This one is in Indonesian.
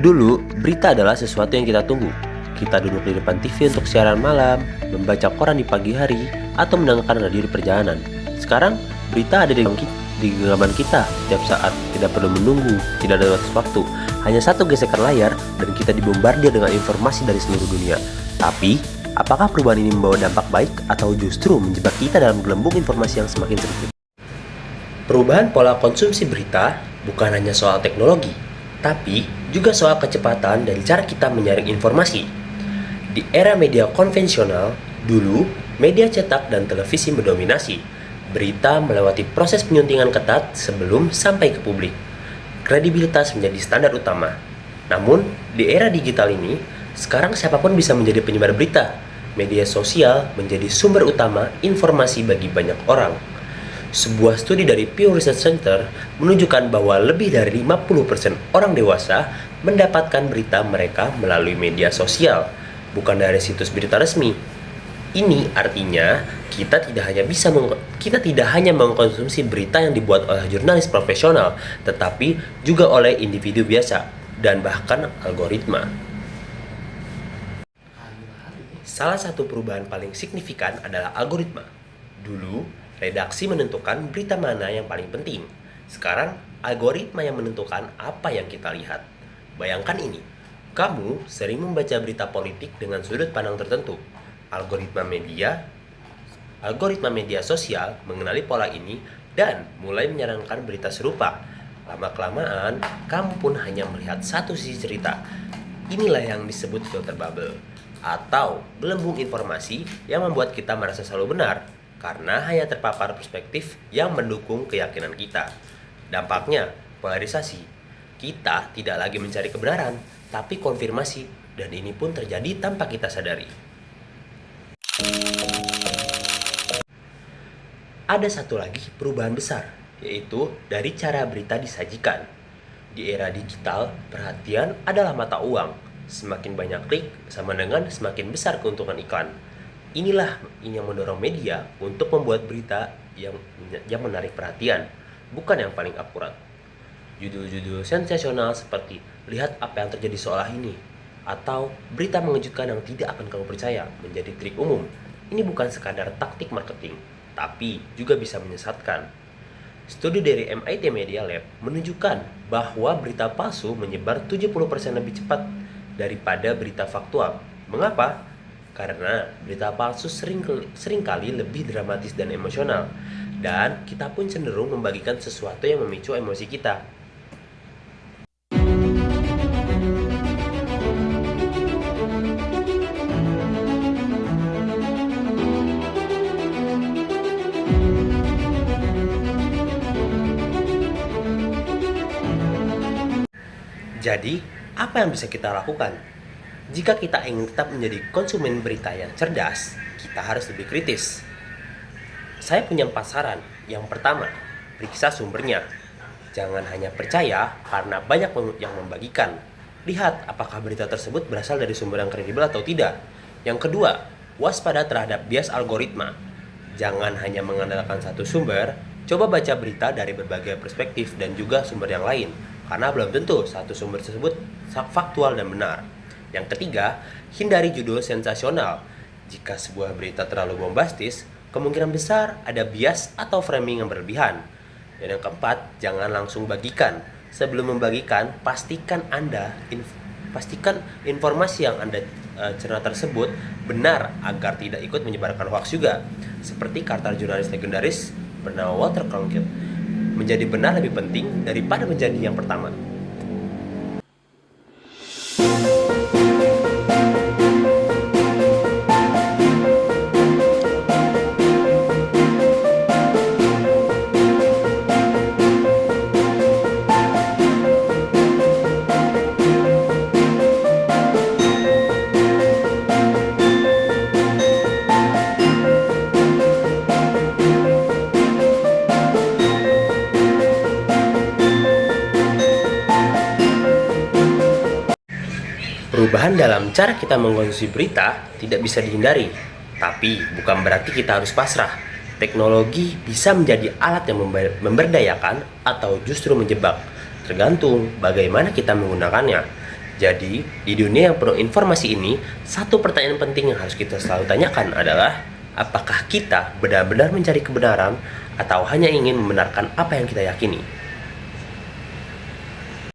Dulu, berita adalah sesuatu yang kita tunggu. Kita duduk di depan TV untuk siaran malam, membaca koran di pagi hari, atau mendengarkan radio di perjalanan. Sekarang, berita ada di genggaman kita setiap saat. Tidak perlu menunggu, tidak ada batas waktu. Hanya satu gesekan layar, dan kita dibombardir dengan informasi dari seluruh dunia. Tapi, apakah perubahan ini membawa dampak baik atau justru menjebak kita dalam gelembung informasi yang semakin sedikit? Perubahan pola konsumsi berita bukan hanya soal teknologi, tapi juga soal kecepatan dan cara kita menyaring informasi. Di era media konvensional, dulu media cetak dan televisi mendominasi. Berita melewati proses penyuntingan ketat sebelum sampai ke publik. Kredibilitas menjadi standar utama. Namun, di era digital ini, sekarang siapapun bisa menjadi penyebar berita. Media sosial menjadi sumber utama informasi bagi banyak orang. Sebuah studi dari Pew Research Center menunjukkan bahwa lebih dari 50% orang dewasa mendapatkan berita mereka melalui media sosial, bukan dari situs berita resmi. Ini artinya kita tidak hanya mengkonsumsi berita yang dibuat oleh jurnalis profesional, tetapi juga oleh individu biasa dan bahkan algoritma. Salah satu perubahan paling signifikan adalah algoritma. Dulu, redaksi menentukan berita mana yang paling penting. Sekarang, algoritma yang menentukan apa yang kita lihat. Bayangkan ini, kamu sering membaca berita politik dengan sudut pandang tertentu. Algoritma media sosial mengenali pola ini dan mulai menyarankan berita serupa. Lama-kelamaan, kamu pun hanya melihat satu sisi cerita. Inilah yang disebut filter bubble, atau gelembung informasi yang membuat kita merasa selalu benar, karena hanya terpapar perspektif yang mendukung keyakinan kita. Dampaknya, polarisasi. Kita tidak lagi mencari kebenaran, tapi konfirmasi, dan ini pun terjadi tanpa kita sadari. Ada satu lagi perubahan besar, yaitu dari cara berita disajikan. Di era digital, perhatian adalah mata uang. Semakin banyak klik sama dengan semakin besar keuntungan iklan. Inilah yang mendorong media untuk membuat berita yang menarik perhatian, bukan yang paling akurat. Judul-judul sensasional seperti "Lihat apa yang terjadi seolah ini" atau "Berita mengejutkan yang tidak akan kamu percaya" menjadi trik umum. Ini bukan sekadar taktik marketing, tapi juga bisa menyesatkan. Studi dari MIT Media Lab menunjukkan bahwa berita palsu menyebar 70% lebih cepat daripada berita faktual. Mengapa? Karena berita palsu seringkali lebih dramatis dan emosional, dan kita pun cenderung membagikan sesuatu yang memicu emosi kita. Jadi, apa yang bisa kita lakukan? Jika kita ingin tetap menjadi konsumen berita yang cerdas, kita harus lebih kritis. Saya punya 4 saran. Yang pertama, periksa sumbernya. Jangan hanya percaya karena banyak yang membagikan. Lihat apakah berita tersebut berasal dari sumber yang kredibel atau tidak. Yang kedua, waspada terhadap bias algoritma. Jangan hanya mengandalkan satu sumber, coba baca berita dari berbagai perspektif dan juga sumber yang lain, karena belum tentu satu sumber tersebut faktual dan benar. Yang ketiga, hindari judul sensasional. Jika sebuah berita terlalu bombastis, kemungkinan besar ada bias atau framing yang berlebihan. Dan yang keempat, jangan langsung bagikan. Sebelum membagikan, pastikan informasi yang Anda cerna tersebut benar agar tidak ikut menyebarkan hoaks juga. Seperti kata jurnalis legendaris bernama Walter Cronkite, menjadi benar lebih penting daripada menjadi yang pertama. Perubahan dalam cara kita mengkonsumsi berita tidak bisa dihindari, tapi bukan berarti kita harus pasrah. Teknologi bisa menjadi alat yang memberdayakan atau justru menjebak, tergantung bagaimana kita menggunakannya. Jadi, di dunia yang penuh informasi ini, satu pertanyaan penting yang harus kita selalu tanyakan adalah, apakah kita benar-benar mencari kebenaran atau hanya ingin membenarkan apa yang kita yakini?